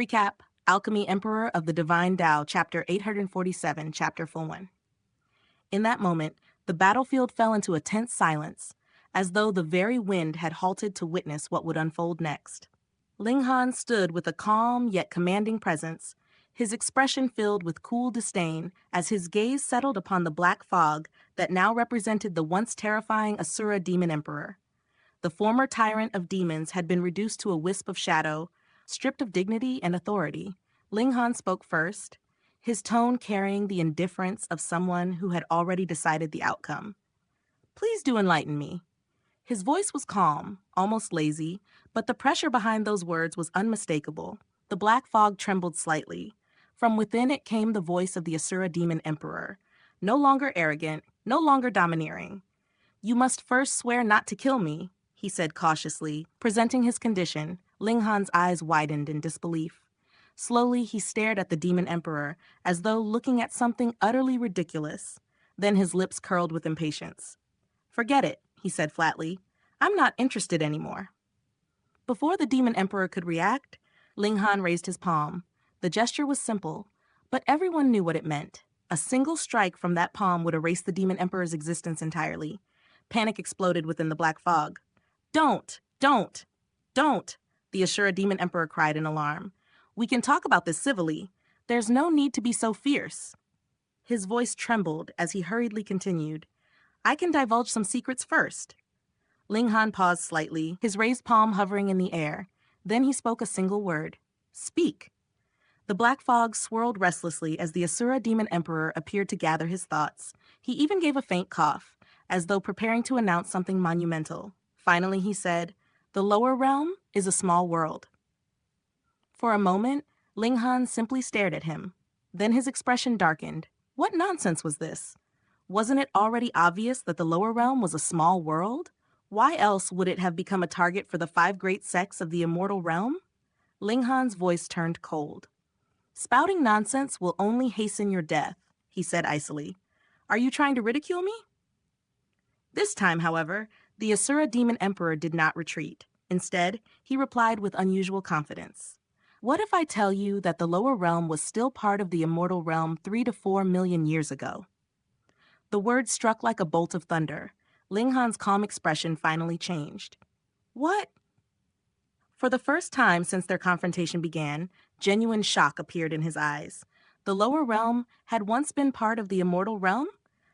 Recap: Alchemy Emperor of the Divine Dao, Chapter 847, Chapter Full 1. In that moment, the battlefield fell into a tense silence, as though the very wind had halted to witness what would unfold next. Ling Han stood with a calm yet commanding presence, his expression filled with cool disdain as his gaze settled upon the black fog that now represented the once terrifying Asura demon emperor. The former tyrant of demons had been reduced to a wisp of shadow, stripped of dignity and authority. Ling Han spoke first, his tone carrying the indifference of someone who had already decided the outcome. "Please do enlighten me." His voice was calm, almost lazy, but the pressure behind those words was unmistakable. The black fog trembled slightly. From within it came the voice of the Asura demon emperor, no longer arrogant, no longer domineering. "You must first swear not to kill me," he said cautiously, presenting his condition. Ling Han's eyes widened in disbelief. Slowly, he stared at the demon emperor, as though looking at something utterly ridiculous. Then his lips curled with impatience. "Forget it," he said flatly. "I'm not interested anymore." Before the demon emperor could react, Ling Han raised his palm. The gesture was simple, but everyone knew what it meant. A single strike from that palm would erase the demon emperor's existence entirely. Panic exploded within the black fog. Don't! Don't! The Asura demon emperor cried in alarm. "We can talk about this civilly. There's no need to be so fierce." His voice trembled as he hurriedly continued. "I can divulge some secrets first." Ling Han paused slightly, his raised palm hovering in the air. Then he spoke a single word. "Speak." The black fog swirled restlessly as the Asura demon emperor appeared to gather his thoughts. He even gave a faint cough, as though preparing to announce something monumental. Finally, he said, "The lower realm is a small world." For a moment, Ling Han simply stared at him. Then his expression darkened. What nonsense was this? Wasn't it already obvious that the lower realm was a small world? Why else would it have become a target for the 5 great sects of the immortal realm? Ling Han's voice turned cold. "Spouting nonsense will only hasten your death," he said icily. "Are you trying to ridicule me?" This time, however, the Asura demon emperor did not retreat. Instead, he replied with unusual confidence. "What if I tell you that the lower realm was still part of the immortal realm 3 to 4 million years ago?" The words struck like a bolt of thunder. Ling Han's calm expression finally changed. "What?" For the first time since their confrontation began, genuine shock appeared in his eyes. The lower realm had once been part of the immortal realm?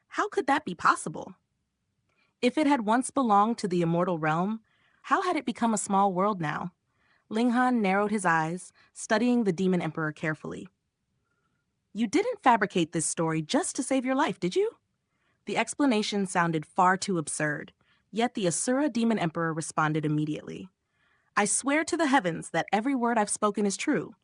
How could that be possible? If it had once belonged to the immortal realm, how had it become a small world now? Ling Han narrowed his eyes, studying the demon emperor carefully. "You didn't fabricate this story just to save your life, did you?" The explanation sounded far too absurd, yet the Asura demon emperor responded immediately. "I swear to the heavens that every word I've spoken is true."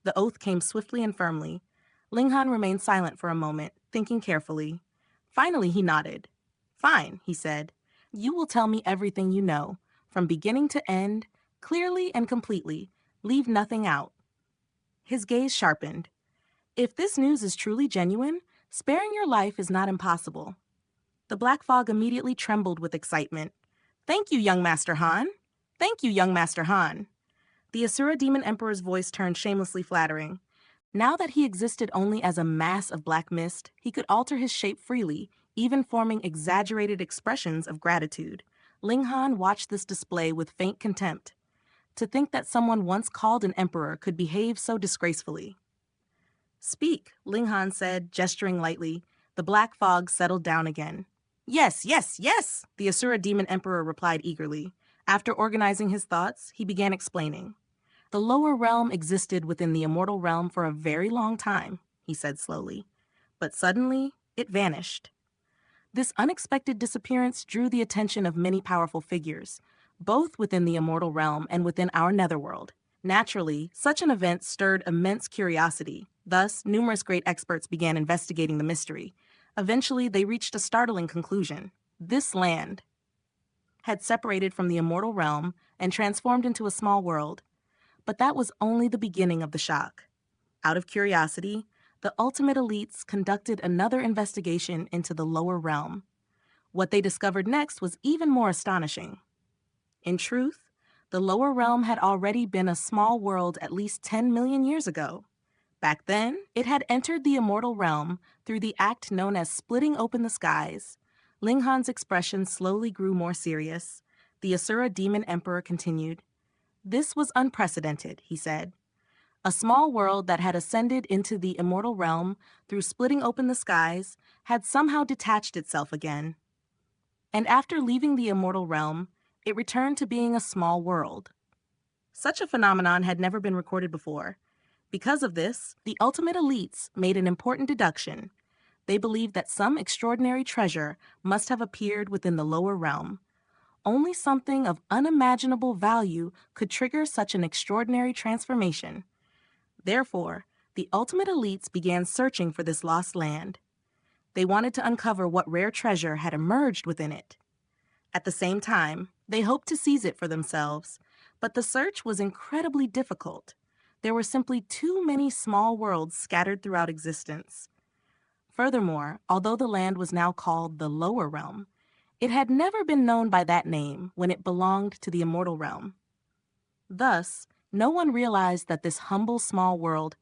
The oath came swiftly and firmly. Ling Han remained silent for a moment, thinking carefully. Finally, he nodded. "Fine," he said. "You will tell me everything you know, from beginning to end, clearly and completely. Leave nothing out." His gaze sharpened. "If this news is truly genuine, sparing your life is not impossible." The black fog immediately trembled with excitement. "Thank you, young Master Han. Thank you, young Master Han." The Asura demon emperor's voice turned shamelessly flattering. Now that he existed only as a mass of black mist, he could alter his shape freely, even forming exaggerated expressions of gratitude. Ling Han watched this display with faint contempt. To think that someone once called an emperor could behave so disgracefully. "Speak," Ling Han said, gesturing lightly. The black fog settled down again. Yes, the Asura demon emperor replied eagerly. After organizing his thoughts, he began explaining. "The lower realm existed within the immortal realm for a very long time," he said slowly. "But suddenly, it vanished. This unexpected disappearance drew the attention of many powerful figures, both within the immortal realm and within our netherworld. Naturally, such an event stirred immense curiosity. Thus, numerous great experts began investigating the mystery. Eventually, they reached a startling conclusion. This land had separated from the immortal realm and transformed into a small world. But that was only the beginning of the shock. Out of curiosity, the ultimate elites conducted another investigation into the lower realm. What they discovered next was even more astonishing. In truth, The lower realm had already been a small world at least 10 million years ago. Back then, it had entered the immortal realm through the act known as splitting open the skies. Ling Han's expression slowly grew more serious. The Asura demon emperor continued. This was unprecedented, he said. A small world that had ascended into the immortal realm through splitting open the skies had somehow detached itself again. And after leaving the immortal realm, it returned to being a small world. Such a phenomenon had never been recorded before. Because of this, the ultimate elites made an important deduction. They believed that some extraordinary treasure must have appeared within the lower realm. Only something of unimaginable value could trigger such an extraordinary transformation. Therefore, the ultimate elites began searching for this lost land. They wanted to uncover what rare treasure had emerged within it. At the same time, they hoped to seize it for themselves, but the search was incredibly difficult. There were simply too many small worlds scattered throughout existence. Furthermore, although the land was now called the lower realm, it had never been known by that name when it belonged to the immortal realm. Thus, no one realized that this humble small world,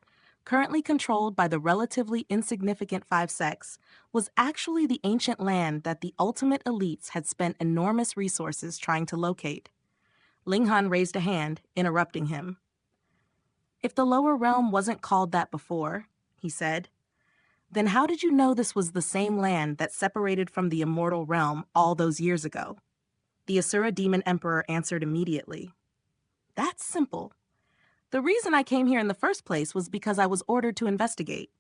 currently controlled by the relatively insignificant five sects, was actually the ancient land that the ultimate elites had spent enormous resources trying to locate. Ling Han raised a hand, interrupting him. If the lower realm wasn't called that before, he said, then how did you know this was the same land that separated from the immortal realm all those years ago? The Asura demon emperor answered immediately. That's simple. The reason I came here in the first place was because I was ordered to investigate.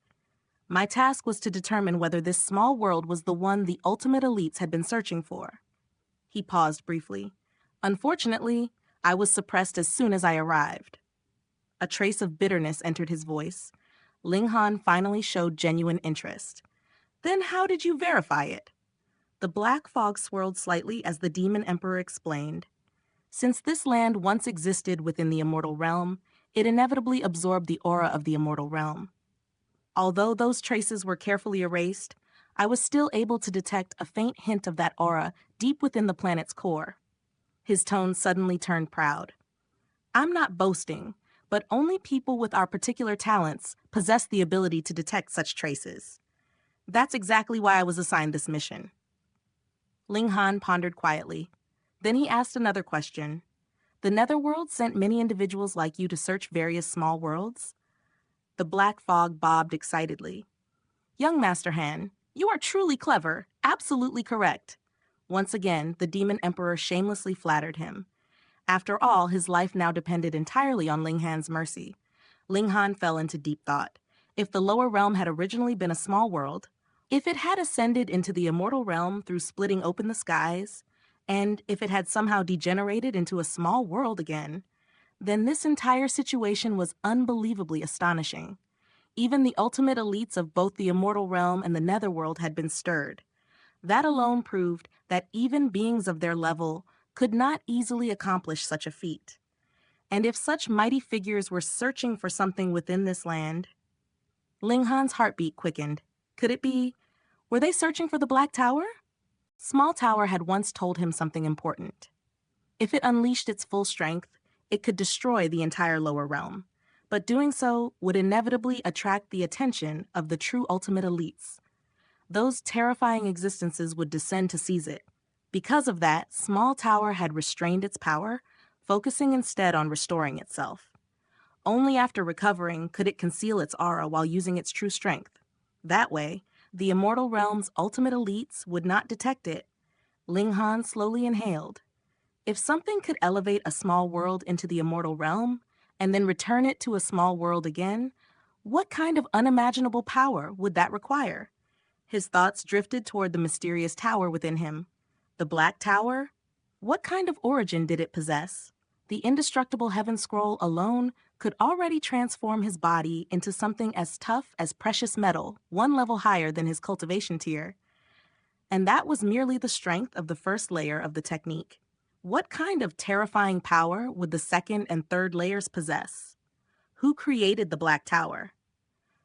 My task was to determine whether this small world was the one the ultimate elites had been searching for. He paused briefly. Unfortunately, I was suppressed as soon as I arrived. A trace of bitterness entered his voice. Ling Han finally showed genuine interest. Then how did you verify it? The black fog swirled slightly as the demon emperor explained. Since this land once existed within the immortal realm, it inevitably absorbed the aura of the immortal realm. Although those traces were carefully erased, I was still able to detect a faint hint of that aura deep within the planet's core. His tone suddenly turned proud. I'm not boasting, but only people with our particular talents possess the ability to detect such traces. That's exactly why I was assigned this mission. Ling Han pondered quietly. Then he asked another question. The Netherworld sent many individuals like you to search various small worlds? The black fog bobbed excitedly. Young Master Han, you are truly clever, absolutely correct. Once again, the demon emperor shamelessly flattered him. After all, his life now depended entirely on Ling Han's mercy. Ling Han fell into deep thought. If the lower realm had originally been a small world, if it had ascended into the immortal realm through splitting open the skies, and if it had somehow degenerated into a small world again, then this entire situation was unbelievably astonishing. Even the ultimate elites of both the immortal realm and the netherworld had been stirred. That alone proved that even beings of their level could not easily accomplish such a feat. And if such mighty figures were searching for something within this land, Ling Han's heartbeat quickened. Could it be, were they searching for the Black Tower? Small Tower had once told him something important. If it unleashed its full strength, it could destroy the entire lower realm. But doing so would inevitably attract the attention of the true ultimate elites. Those terrifying existences would descend to seize it. Because of that, Small Tower had restrained its power, focusing instead on restoring itself. Only after recovering could it conceal its aura while using its true strength. That way, the immortal realm's ultimate elites would not detect it. Ling Han slowly inhaled. If something could elevate a small world into the immortal realm, and then return it to a small world again, what kind of unimaginable power would that require? His thoughts drifted toward the mysterious tower within him. The Black Tower? What kind of origin did it possess? The indestructible heaven scroll alone could already transform his body into something as tough as precious metal, one level higher than his cultivation tier. And that was merely the strength of the first layer of the technique. What kind of terrifying power would the second and third layers possess? Who created the Black Tower?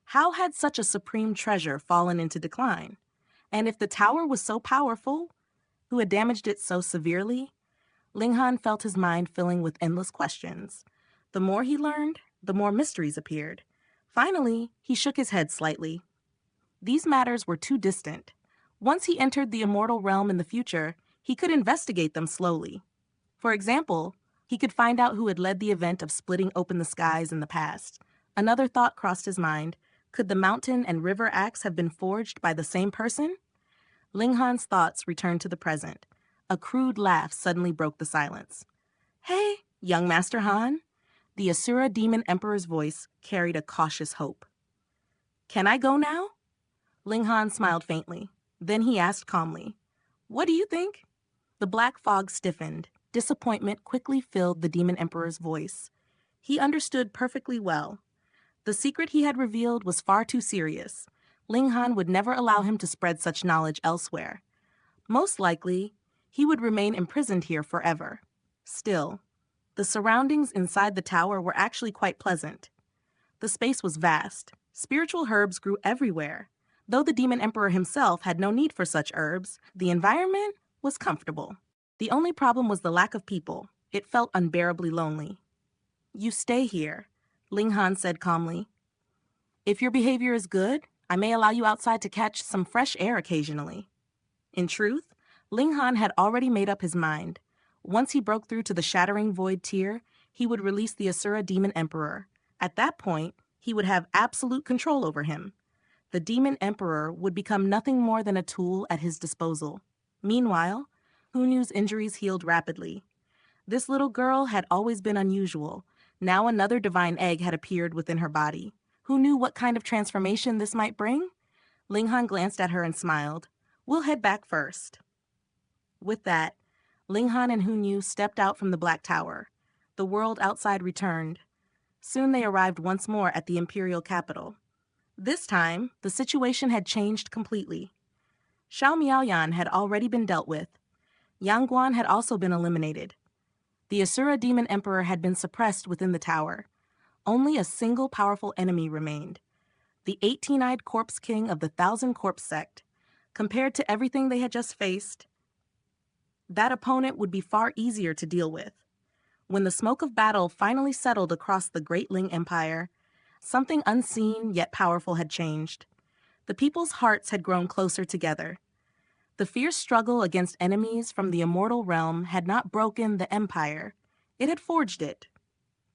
How had such a supreme treasure fallen into decline? And if the tower was so powerful, who had damaged it so severely? Ling Han felt his mind filling with endless questions. The more he learned, the more mysteries appeared. Finally, he shook his head slightly. These matters were too distant. Once he entered the immortal realm in the future, he could investigate them slowly. For example, he could find out who had led the event of splitting open the skies in the past. Another thought crossed his mind. Could the mountain and river axe have been forged by the same person? Ling Han's thoughts returned to the present. A crude laugh suddenly broke the silence. Hey, young Master Han. The Asura Demon Emperor's voice carried a cautious hope. Can I go now? Ling Han smiled faintly. Then he asked calmly, What do you think? The black fog stiffened. Disappointment quickly filled the Demon Emperor's voice. He understood perfectly well. The secret he had revealed was far too serious. Ling Han would never allow him to spread such knowledge elsewhere. Most likely, he would remain imprisoned here forever. Still, the surroundings inside the tower were actually quite pleasant. The space was vast. Spiritual herbs grew everywhere. Though the Demon Emperor himself had no need for such herbs, the environment was comfortable. The only problem was the lack of people. It felt unbearably lonely. You stay here, Ling Han said calmly. If your behavior is good, I may allow you outside to catch some fresh air occasionally. In truth, Ling Han had already made up his mind. Once he broke through to the shattering void tier, he would release the Asura Demon Emperor. At that point, he would have absolute control over him. The Demon Emperor would become nothing more than a tool at his disposal. Meanwhile, Hunyu's injuries healed rapidly. This little girl had always been unusual. Now another divine egg had appeared within her body. Who knew what kind of transformation this might bring? Ling Han glanced at her and smiled. We'll head back first. With that, Ling Han and Hunyu stepped out from the Black Tower. The world outside returned. Soon they arrived once more at the imperial capital. This time, the situation had changed completely. Xiao Miaoyan had already been dealt with. Yang Guan had also been eliminated. The Asura Demon Emperor had been suppressed within the tower. Only a single powerful enemy remained. The 18-eyed corpse king of the Thousand Corpse sect. Compared to everything they had just faced, that opponent would be far easier to deal with. When the smoke of battle finally settled across the great Ling Empire, something unseen yet powerful had changed. The people's hearts had grown closer together. The fierce struggle against enemies from the immortal realm had not broken the empire. It had forged it.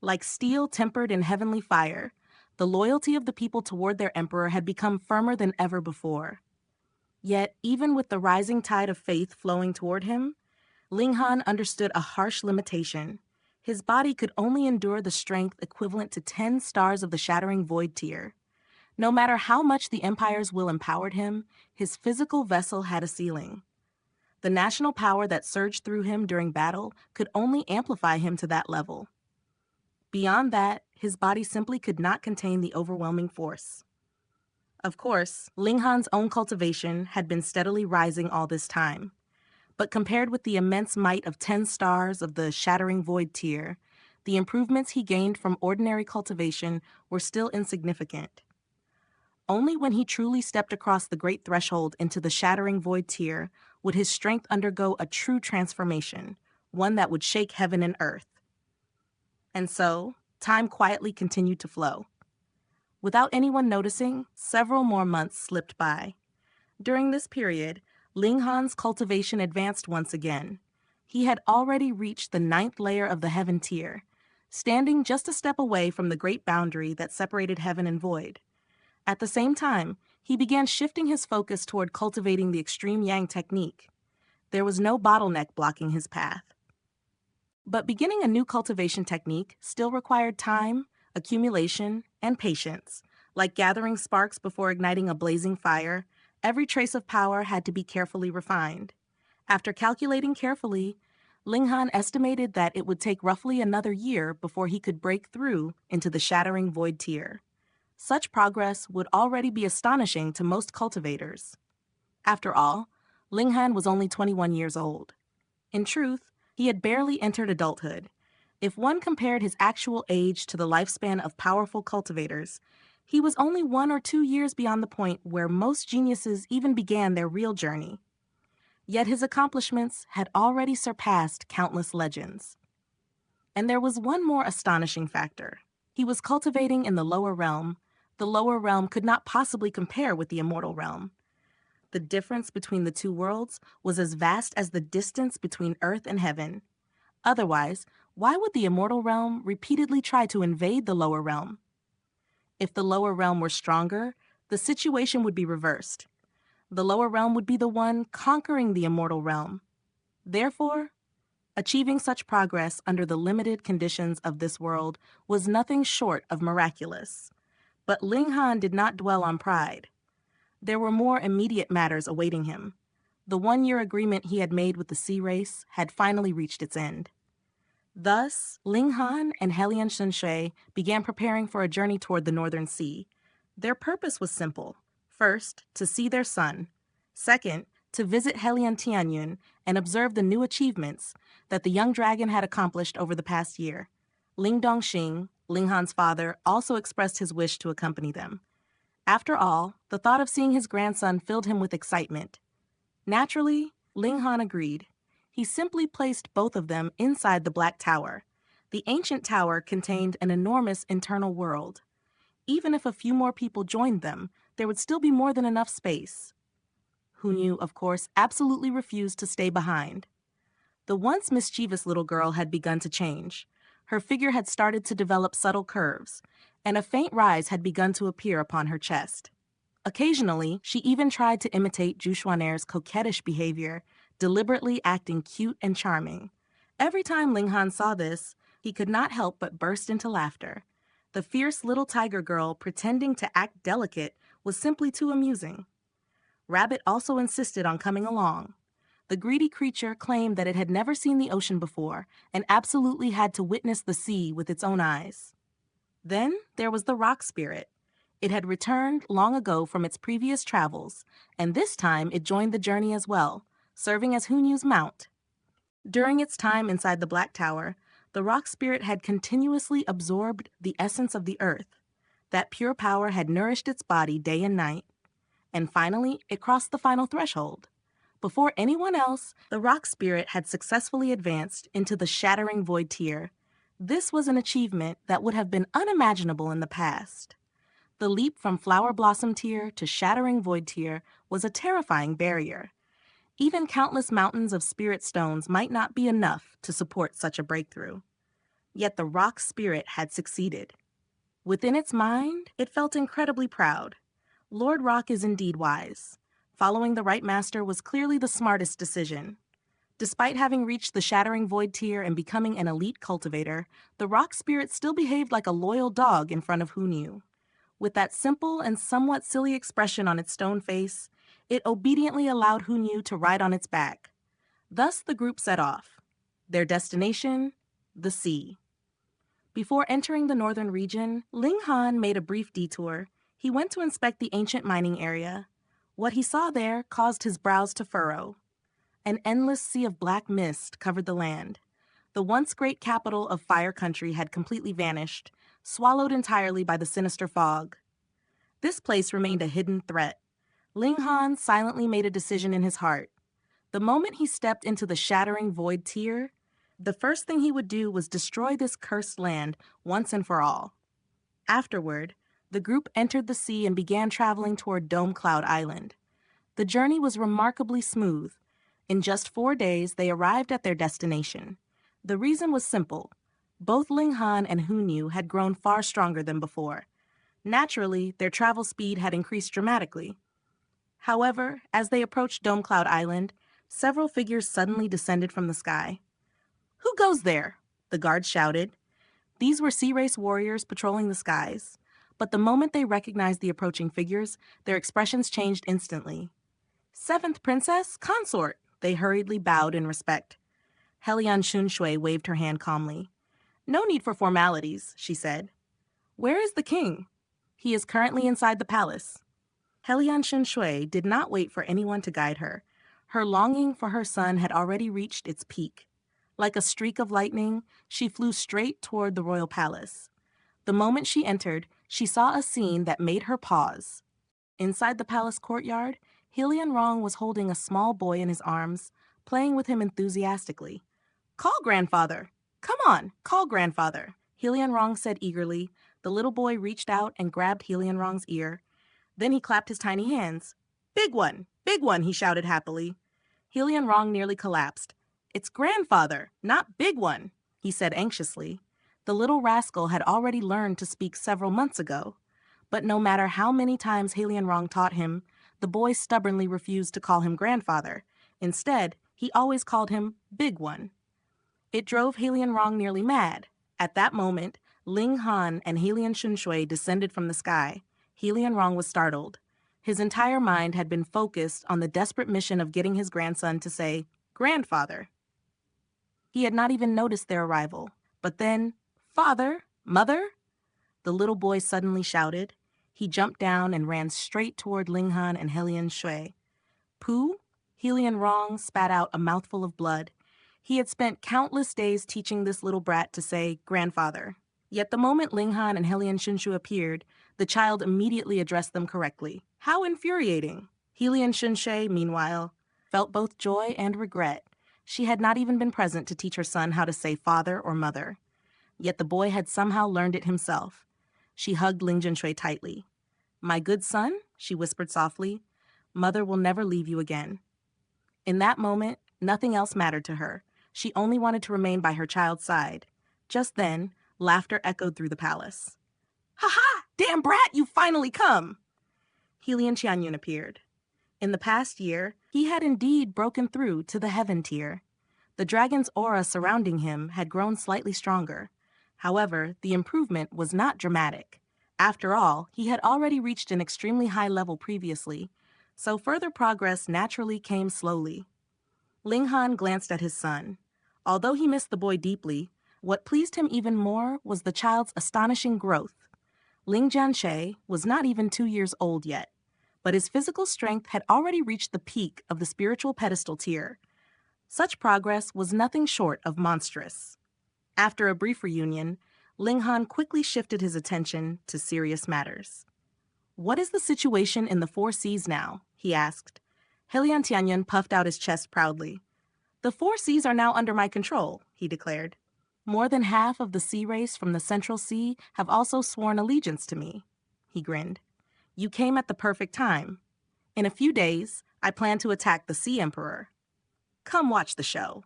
Like steel tempered in heavenly fire, the loyalty of the people toward their emperor had become firmer than ever before. Yet, even with the rising tide of faith flowing toward him, Ling Han understood a harsh limitation. His body could only endure the strength equivalent to 10 stars of the shattering void tier. No matter how much the Empire's will empowered him, his physical vessel had a ceiling. The national power that surged through him during battle could only amplify him to that level. Beyond that, his body simply could not contain the overwhelming force. Of course, Ling Han's own cultivation had been steadily rising all this time. But compared with the immense might of 10 stars of the shattering void tier, the improvements he gained from ordinary cultivation were still insignificant. Only when he truly stepped across the great threshold into the shattering void tier would his strength undergo a true transformation, one that would shake heaven and earth. And so, time quietly continued to flow. Without anyone noticing, several more months slipped by. During this period, Ling Han's cultivation advanced once again. He had already reached the 9th layer of the heaven tier, standing just a step away from the great boundary that separated heaven and void. At the same time, he began shifting his focus toward cultivating the extreme yang technique. There was no bottleneck blocking his path. But beginning a new cultivation technique still required time, accumulation, and patience. Like gathering sparks before igniting a blazing fire, every trace of power had to be carefully refined. After calculating carefully, Ling Han estimated that it would take roughly another year before he could break through into the shattering void tier. Such progress would already be astonishing to most cultivators. After all, Ling Han was only 21 years old. In truth, he had barely entered adulthood. If one compared his actual age to the lifespan of powerful cultivators, he was only 1 or 2 years beyond the point where most geniuses even began their real journey. Yet his accomplishments had already surpassed countless legends. And there was one more astonishing factor. He was cultivating in the lower realm. The lower realm could not possibly compare with the immortal realm. The difference between the two worlds was as vast as the distance between earth and heaven. Otherwise, why would the immortal realm repeatedly try to invade the lower realm? If the lower realm were stronger, the situation would be reversed. The lower realm would be the one conquering the immortal realm. Therefore, achieving such progress under the limited conditions of this world was nothing short of miraculous. But Ling Han did not dwell on pride. There were more immediate matters awaiting him. The one-year agreement he had made with the sea race had finally reached its end. Thus, Ling Han and Helian Shui began preparing for a journey toward the Northern Sea. Their purpose was simple. First, to see their son. Second, to visit Helian Tianyun and observe the new achievements that the young dragon had accomplished over the past year. Ling Dongxing, Ling Han's father, also expressed his wish to accompany them. After all, the thought of seeing his grandson filled him with excitement. Naturally, Ling Han agreed. He simply placed both of them inside the Black Tower. The ancient tower contained an enormous internal world. Even if a few more people joined them, there would still be more than enough space. Hunyu, of course, absolutely refused to stay behind. The once mischievous little girl had begun to change. Her figure had started to develop subtle curves, and a faint rise had begun to appear upon her chest. Occasionally, she even tried to imitate Zhu Xuaner's coquettish behavior, deliberately acting cute and charming. Every time Ling Han saw this, he could not help but burst into laughter. The fierce little tiger girl pretending to act delicate was simply too amusing. Rabbit also insisted on coming along. The greedy creature claimed that it had never seen the ocean before and absolutely had to witness the sea with its own eyes. Then there was the rock spirit. It had returned long ago from its previous travels, and this time it joined the journey as well, serving as Hunyu's mount. During its time inside the Black Tower, the rock spirit had continuously absorbed the essence of the earth. That pure power had nourished its body day and night. And finally, it crossed the final threshold. Before anyone else, the rock spirit had successfully advanced into the shattering void tier. This was an achievement that would have been unimaginable in the past. The leap from flower blossom tier to shattering void tier was a terrifying barrier. Even countless mountains of spirit stones might not be enough to support such a breakthrough. Yet the rock spirit had succeeded. Within its mind, it felt incredibly proud. Lord Rock is indeed wise. Following the right master was clearly the smartest decision. Despite having reached the shattering void tier and becoming an elite cultivator, the rock spirit still behaved like a loyal dog in front of Hunyu. With that simple and somewhat silly expression on its stone face, it obediently allowed Hunyu to ride on its back. Thus the group set off. Their destination, the sea. Before entering the northern region, Ling Han made a brief detour. He went to inspect the ancient mining area. What he saw there caused his brows to furrow. An endless sea of black mist covered the land. The once great capital of Fire Country had completely vanished, swallowed entirely by the sinister fog. This place remained a hidden threat. Ling Han silently made a decision in his heart. The moment he stepped into the shattering void tier, the first thing he would do was destroy this cursed land once and for all. Afterward, the group entered the sea and began traveling toward Dome Cloud Island. The journey was remarkably smooth. In just 4 days, they arrived at their destination. The reason was simple. Both Ling Han and Hunyu had grown far stronger than before. Naturally, their travel speed had increased dramatically. However, as they approached Dome Cloud Island, several figures suddenly descended from the sky. "Who goes there?" the guards shouted. These were sea race warriors patrolling the skies. But the moment they recognized the approaching figures, their expressions changed instantly. "Seventh Princess, Consort!" They hurriedly bowed in respect. Helian Shui waved her hand calmly. "No need for formalities," she said. "Where is the king?" "He is currently inside the palace." Helian Shui did not wait for anyone to guide her. Her longing for her son had already reached its peak. Like a streak of lightning, she flew straight toward the royal palace. The moment she entered, she saw a scene that made her pause. Inside the palace courtyard, Helian Rong was holding a small boy in his arms, playing with him enthusiastically. "Call grandfather! Come on, call grandfather!" Helian Rong said eagerly. The little boy reached out and grabbed Helian Rong's ear. Then he clapped his tiny hands. Big one, he shouted happily. Helian Rong nearly collapsed. "It's grandfather, not big one," he said anxiously. The little rascal had already learned to speak several months ago. But no matter how many times Helian Rong taught him, the boy stubbornly refused to call him grandfather. Instead, he always called him Big One. It drove Helian Rong nearly mad. At that moment, Ling Han and Helian Shunshui descended from the sky. Helian Rong was startled. His entire mind had been focused on the desperate mission of getting his grandson to say, "Grandfather." He had not even noticed their arrival. But then, "Father, mother?" the little boy suddenly shouted. He jumped down and ran straight toward Ling Han and Helian Shui. "Pooh?" Helian Rong spat out a mouthful of blood. He had spent countless days teaching this little brat to say, "Grandfather." Yet the moment Ling Han and Helian Shunshu appeared, the child immediately addressed them correctly. How infuriating! Helian Shunshui, meanwhile, felt both joy and regret. She had not even been present to teach her son how to say father or mother. Yet the boy had somehow learned it himself. She hugged Ling Jinshui tightly. "My good son," she whispered softly, "mother will never leave you again." In that moment, nothing else mattered to her. She only wanted to remain by her child's side. Just then, laughter echoed through the palace. "Ha ha! Damn brat, you finally come!" Helian Qianyun appeared. In the past year, he had indeed broken through to the heaven tier. The dragon's aura surrounding him had grown slightly stronger. However, the improvement was not dramatic. After all, he had already reached an extremely high level previously, so further progress naturally came slowly. Ling Han glanced at his son. Although he missed the boy deeply, what pleased him even more was the child's astonishing growth. Ling Jianshe was not even 2 years old yet, but his physical strength had already reached the peak of the spiritual pedestal tier. Such progress was nothing short of monstrous. After a brief reunion, Ling Han quickly shifted his attention to serious matters. "What is the situation in the 4 seas now?" he asked. Helian Tianyun puffed out his chest proudly. "The 4 seas are now under my control," he declared. "More than half of the sea race from the Central Sea have also sworn allegiance to me," he grinned. "You came at the perfect time. In a few days, I plan to attack the Sea Emperor. Come watch the show."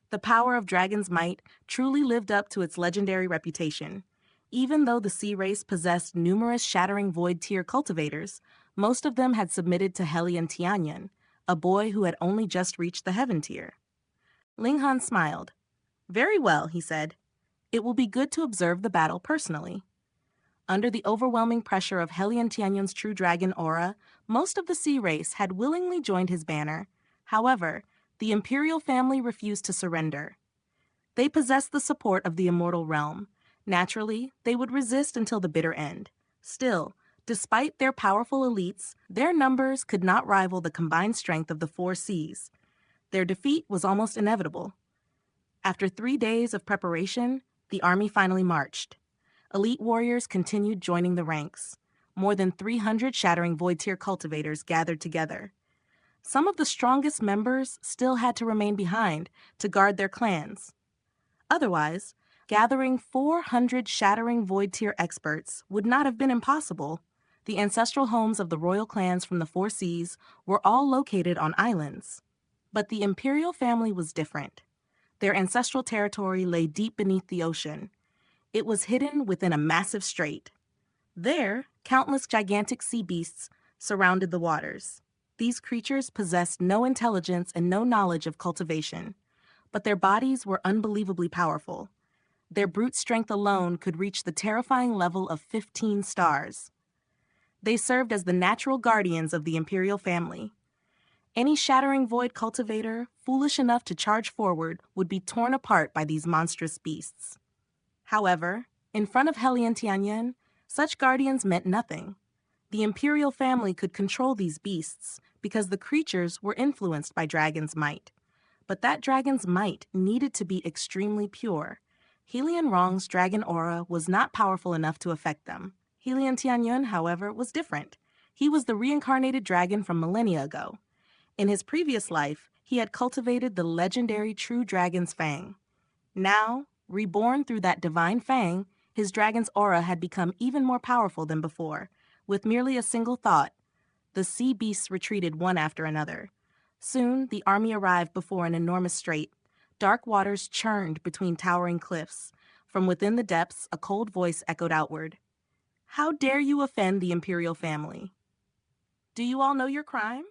The power of Dragon's might truly lived up to its legendary reputation. Even though the sea race possessed numerous shattering void tier cultivators, most of them had submitted to Helian Tianyun, a boy who had only just reached the heaven tier. Ling Han smiled. "Very well," he said. "It will be good to observe the battle personally." Under the overwhelming pressure of Helian Tianyun's true dragon aura, most of the sea race had willingly joined his banner. However, the imperial family refused to surrender. They possessed the support of the immortal realm. Naturally, they would resist until the bitter end. Still, despite their powerful elites, their numbers could not rival the combined strength of the 4 seas. Their defeat was almost inevitable. After 3 days of preparation, the army finally marched. Elite warriors continued joining the ranks. More than 300 shattering void tier cultivators gathered together. Some of the strongest members still had to remain behind to guard their clans. Otherwise, gathering 400 shattering void tier experts would not have been impossible. The ancestral homes of the royal clans from the 4 seas were all located on islands. But the imperial family was different. Their ancestral territory lay deep beneath the ocean. It was hidden within a massive strait. There, countless gigantic sea beasts surrounded the waters. These creatures possessed no intelligence and no knowledge of cultivation, but their bodies were unbelievably powerful. Their brute strength alone could reach the terrifying level of 15 stars. They served as the natural guardians of the imperial family. Any shattering void cultivator foolish enough to charge forward would be torn apart by these monstrous beasts. However, in front of Helian Tianyun, such guardians meant nothing. The imperial family could control these beasts because the creatures were influenced by Dragon's might. But that Dragon's might needed to be extremely pure. Helian Rong's dragon aura was not powerful enough to affect them. Helian Tianyun, however, was different. He was the reincarnated dragon from millennia ago. In his previous life, he had cultivated the legendary true dragon's fang. Now, reborn through that divine fang, his dragon's aura had become even more powerful than before. With merely a single thought, the sea beasts retreated one after another. Soon, the army arrived before an enormous strait. Dark waters churned between towering cliffs. From within the depths, a cold voice echoed outward. "How dare you offend the imperial family? Do you all know your crime?"